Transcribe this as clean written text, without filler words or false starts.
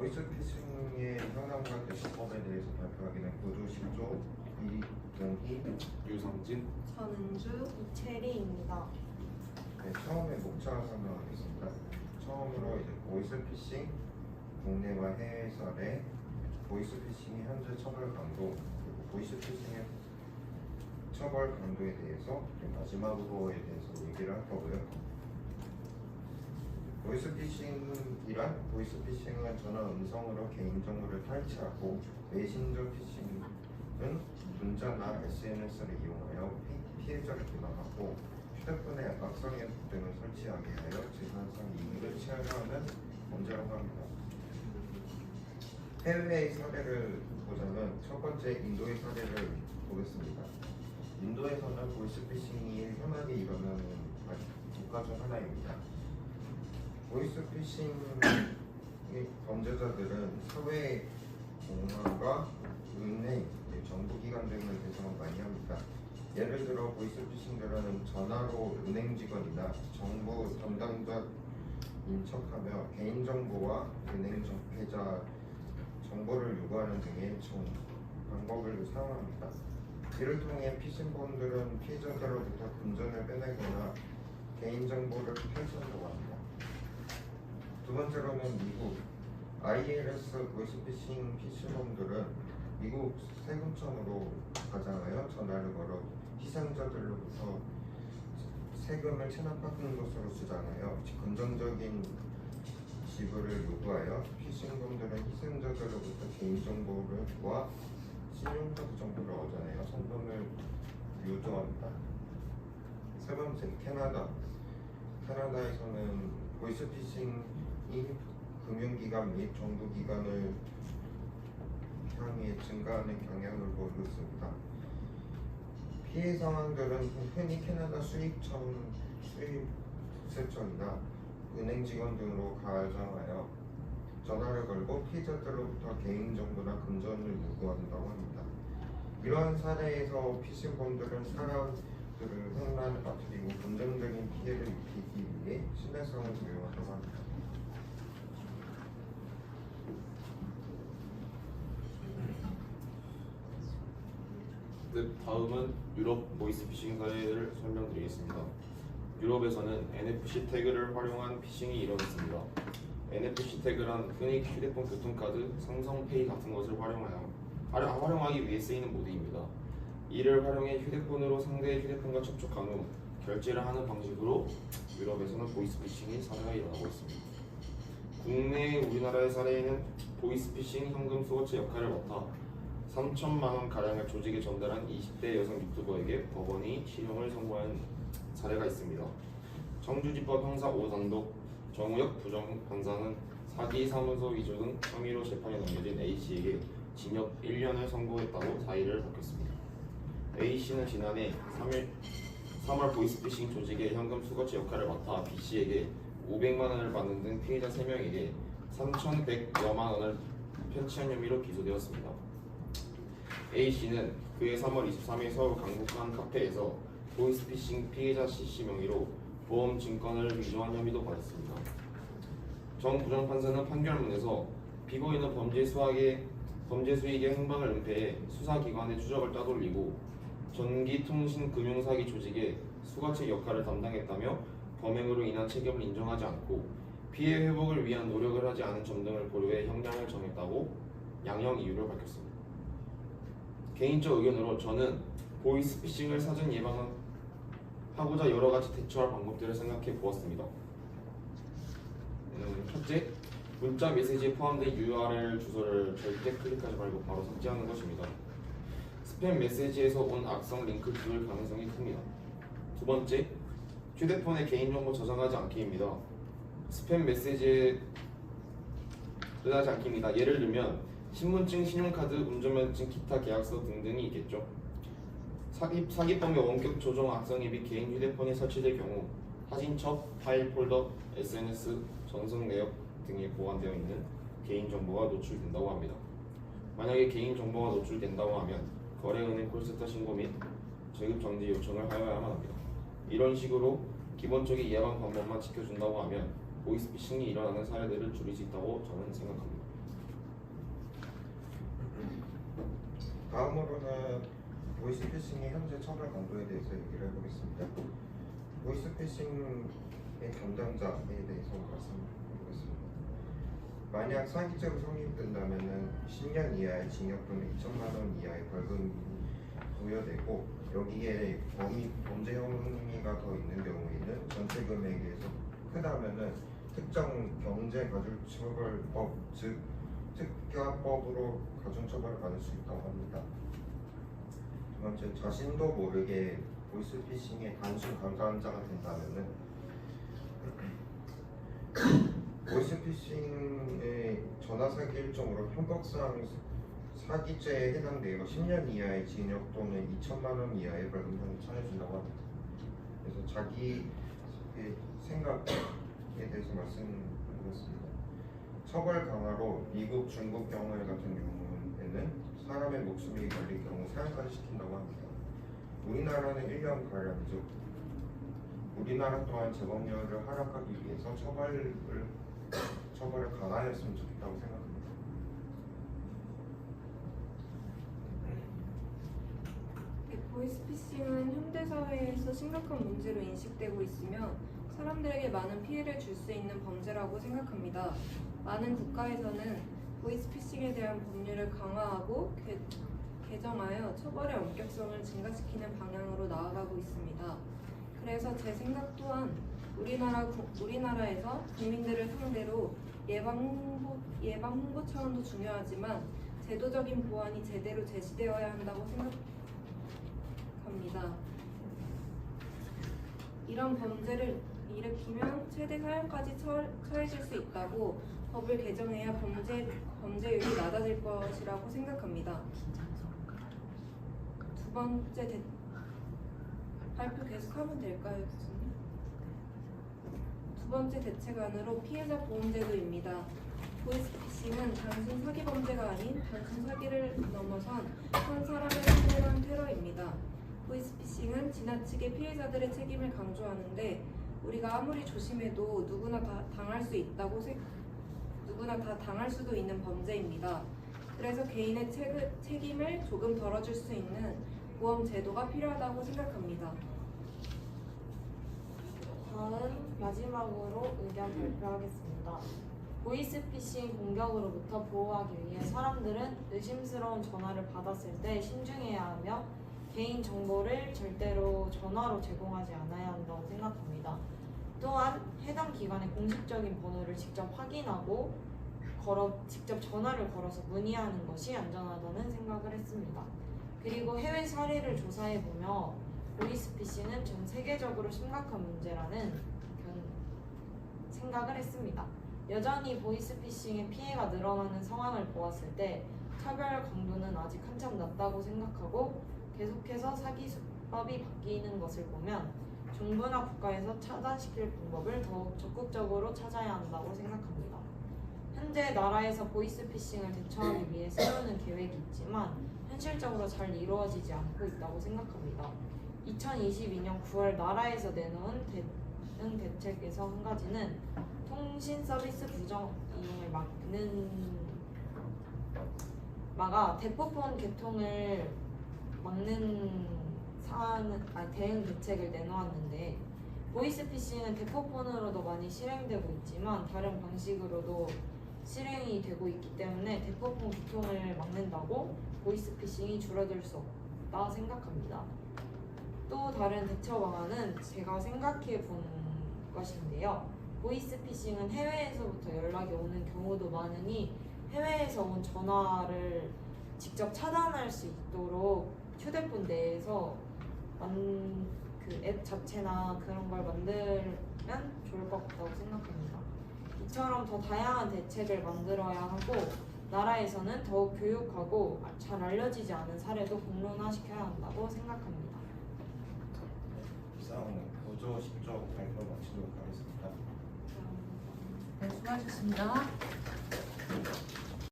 보이스피싱의 현황과 대처법에 대해서 발표하기는 구두 10조 이동희, 유성진, 전은주, 이채리입니다. 네, 처음에 목차 설명하겠습니다. 처음으로 이제 보이스피싱 국내와 해외 사례, 보이스피싱의 현재 처벌 강도, 그리고 보이스피싱의 처벌 강도에 대해서 그리고 마지막으로에 대해서 얘기를 할 거고요. 보이스피싱은 전화 음성으로 개인정보를 탈취하고, 메신저 피싱은 문자나 SNS를 이용하여 피해자를 기망하고 휴대폰에 악성의 등을 설치하게 하여 재산상 이익을 취하려는 범죄라고 합니다. 해외의 사례를 보자면 첫 번째 인도의 사례를 보겠습니다. 인도에서는 보이스피싱이 흔하게 일어나는 국가 중 하나입니다. 보이스피싱 범죄자들은 사회, 공항과 은행, 정부기관 등을 대상으로 많이 합니다. 예를 들어 보이스피싱들은 전화로 은행 직원이나 정부 담당자인 척하며 개인정보와 은행 계좌 정보를 요구하는 등의 방법을 사용합니다. 이를 통해 피싱범들은 피해자들로부터 금전을 빼내거나 개인정보를 탈취한다고 합니다. 두 번째로는 미국 IRS 보이스피싱 피싱범들은 미국 세금청으로 가장하여 전화를 걸어 희생자들로부터 세금을 체납받는 것으로 주장하여 긍정적인 지불을 요구하여 피싱범들은 희생자들로부터 개인정보와 신용카드 정보를 얻어내어 성범을 유도합니다. 세 번째, 캐나다에서는 보이스피싱이 금융기관 및 정부기관을 향해 증가하는 경향을 보이고 있습니다. 피해 상황들은 흔히 캐나다 수입세청이나 은행 직원 등으로 가장하여 전화를 걸고 피해자들로부터 개인정보나 금전을 요구한다고 합니다. 이러한 사례에서 피싱범들은 사람들을 혼란을 빠뜨리고 긍정적인 피해를 입히기 위해 신뢰성을 부여한다고 합니다. 네, 다음은 유럽 보이스피싱 사례를 설명드리겠습니다. 유럽에서는 NFC 태그를 활용한 피싱이 이루어졌습니다. NFC 태그란 흔히 휴대폰 교통카드, 삼성페이 같은 것을 활용하기 위해 쓰이는 모드입니다. 이를 활용해 휴대폰으로 상대의 휴대폰과 접촉한 후 결제를 하는 방식으로 유럽에서는 보이스피싱의 사례가 일어나고 있습니다. 국내 우리나라의 사례에는 보이스피싱 현금 수거체 역할을 맡아 3천만 원 가량을 조직에 전달한 20대 여성 유튜버에게 법원이 실형을 선고한 사례가 있습니다. 청주지법 형사 5단독 정우혁 부장판사는 사기, 사문서 위조 등 혐의로 재판에 넘겨진 A씨에게 징역 1년을 선고했다고 사의를 밝혔습니다. A씨는 지난해 3월 보이스피싱 조직의 현금 수거체 역할을 맡아 B씨에게 500만 원을 받는 등 피해자 3명에게 3,100여만 원을 편취한 혐의로 기소되었습니다. A씨는 그해 3월 23일 서울 강북 한 카페에서 보이스피싱 피해자 C씨 명의로 보험 증권을 위조한 혐의도 받았습니다. 정 부장판사는 판결문에서 피고인은 범죄 수익의 행방을 은폐해 수사기관의 추적을 따돌리고 전기통신금융사기 조직의 수거체 역할을 담당했다며 범행으로 인한 책임을 인정하지 않고 피해 회복을 위한 노력을 하지 않은 점 등을 고려해 형량을 정했다고 양형 이유를 밝혔습니다. 개인적 의견으로 저는 보이스피싱을 사전 예방하고자 여러가지 대처할 방법들을 생각해 보았습니다. 첫째, 문자 메시지에 포함된 URL 주소를 절대 클릭하지 말고 바로 삭제하는 것입니다. 스팸 메시지에서 온 악성 링크 줄 가능성이 큽니다. 두 번째, 휴대폰에 개인정보 저장하지 않기입니다. 스팸 메시지에 저장하지 않기입니다. 예를 들면 신분증, 신용카드, 운전면허증, 기타 계약서 등등이 있겠죠. 사기범의 원격 조종 악성 앱이 개인 휴대폰에 설치될 경우 사진첩, 파일 폴더, SNS, 전송 내역 등에 보관되어 있는 개인정보가 노출된다고 합니다. 만약에 개인정보가 노출된다고 하면 거래은행 콜센터 신고 및 재급정지 요청을 하여야만 합니다. 이런 식으로 기본적인 예방 방법만 지켜준다고 하면 보이스피싱이 일어나는 사례들을 줄일 수 있다고 저는 생각합니다. 다음으로는 보이스피싱의 현재 처벌 강도에 대해서 얘기를 해보겠습니다. 보이스피싱의 담당자에 대해서 말씀드리겠습니다. 만약 사기죄로 성립된다면 10년 이하의 징역 또는 2천만 원 이하의 벌금이 부여되고, 여기에 범죄 혐의가 더 있는 경우에는 전체 금액에서 크다면은 특정 경제가중처벌법, 즉 특가법으로 가중처벌을 받을 수 있다고 합니다. 두 번째, 자신도 모르게 보이스피싱에 단순 감사자가 된다면은 보이스피싱의 전화사기 일종으로 형법상 사기죄에 해당되어 10년 이하의 징역 또는 2천만 원 이하의 벌금형이 처해진다고 합니다. 그래서 자기의 생각에 대해서 말씀드렸습니다. 처벌 강화로 미국, 중국 경우 같은 경우에는 사람의 목숨이 걸릴 경우 사형까지 시킨다고 합니다. 우리나라는 1년 가량이죠. 우리나라 또한 재범률을 하락하기 위해서 처벌을 강화했으면 좋겠다고 생각합니다. 보이스피싱은 현대사회에서 심각한 문제로 인식되고 있으며 사람들에게 많은 피해를 줄 수 있는 범죄라고 생각합니다. 많은 국가에서는 보이스피싱에 대한 법률을 강화하고 개정하여 처벌의 엄격성을 증가시키는 방향으로 나아가고 있습니다. 그래서 제 생각 또한 우리나라에서 국민들을 상대로 예방 홍보 차원도 중요하지만 제도적인 보완이 제대로 제시되어야 한다고 생각합니다. 이런 범죄를 일으키면 최대 사형까지 처해질 수 있다고 법을 개정해야 범죄율이 낮아질 것이라고 생각합니다. 두 번째 발표 계속하면 될까요, 교수님? 두 번째 대책안으로 피해자 보험제도입니다. 보이스피싱은 단순 사기 범죄가 아닌 단순 사기를 넘어선 한 사람을 상대로 한 테러입니다. 보이스피싱은 지나치게 피해자들의 책임을 강조하는데 우리가 아무리 조심해도 누구나 다 당할 수도 있는 범죄입니다. 그래서 개인의 책임을 조금 덜어줄 수 있는 보험 제도가 필요하다고 생각합니다. 다음 마지막으로 의견 발표하겠습니다. 보이스피싱 공격으로부터 보호하기 위해 사람들은 의심스러운 전화를 받았을 때 신중해야 하며 개인 정보를 절대로 전화로 제공하지 않아야 한다고 생각합니다. 또한 해당 기관의 공식적인 번호를 직접 확인하고 직접 전화를 걸어서 문의하는 것이 안전하다는 생각을 했습니다. 그리고 해외 사례를 조사해보며 보이스피싱은 전 세계적으로 심각한 문제라는 생각을 했습니다. 여전히 보이스피싱의 피해가 늘어나는 상황을 보았을 때 차별 강도는 아직 한참 낮다고 생각하고 계속해서 사기 수법이 바뀌는 것을 보면 정부나 국가에서 차단시킬 방법을 더욱 적극적으로 찾아야 한다고 생각합니다. 현재 나라에서 보이스피싱을 대처하기 위해 세우는 계획이 있지만 현실적으로 잘 이루어지지 않고 있다고 생각합니다. 2022년 9월 나라에서 내놓은 대응 대책에서 한 가지는 통신 서비스 부정 이용을 막아 대포폰 개통을 막는 대응 대책을 내놓았는데 보이스피싱은 대포폰으로도 많이 실행되고 있지만 다른 방식으로도 실행이 되고 있기 때문에 대포폰 개통을 막는다고 보이스피싱이 줄어들 수 없다 생각합니다. 또 다른 대처 방안은 제가 생각해 본 것인데요. 보이스피싱은 해외에서부터 연락이 오는 경우도 많으니 해외에서 온 전화를 직접 차단할 수 있도록 휴대폰 내에서 그 앱 자체나 그런 걸 만들면 좋을 것 같다고 생각합니다. 이처럼 더 다양한 대책을 만들어야 하고 나라에서는 더욱 교육하고 잘 알려지지 않은 사례도 공론화시켜야 한다고 생각합니다. 이상 5조 10조 발표 마치도록 하겠습니다. 네, 수고하셨습니다.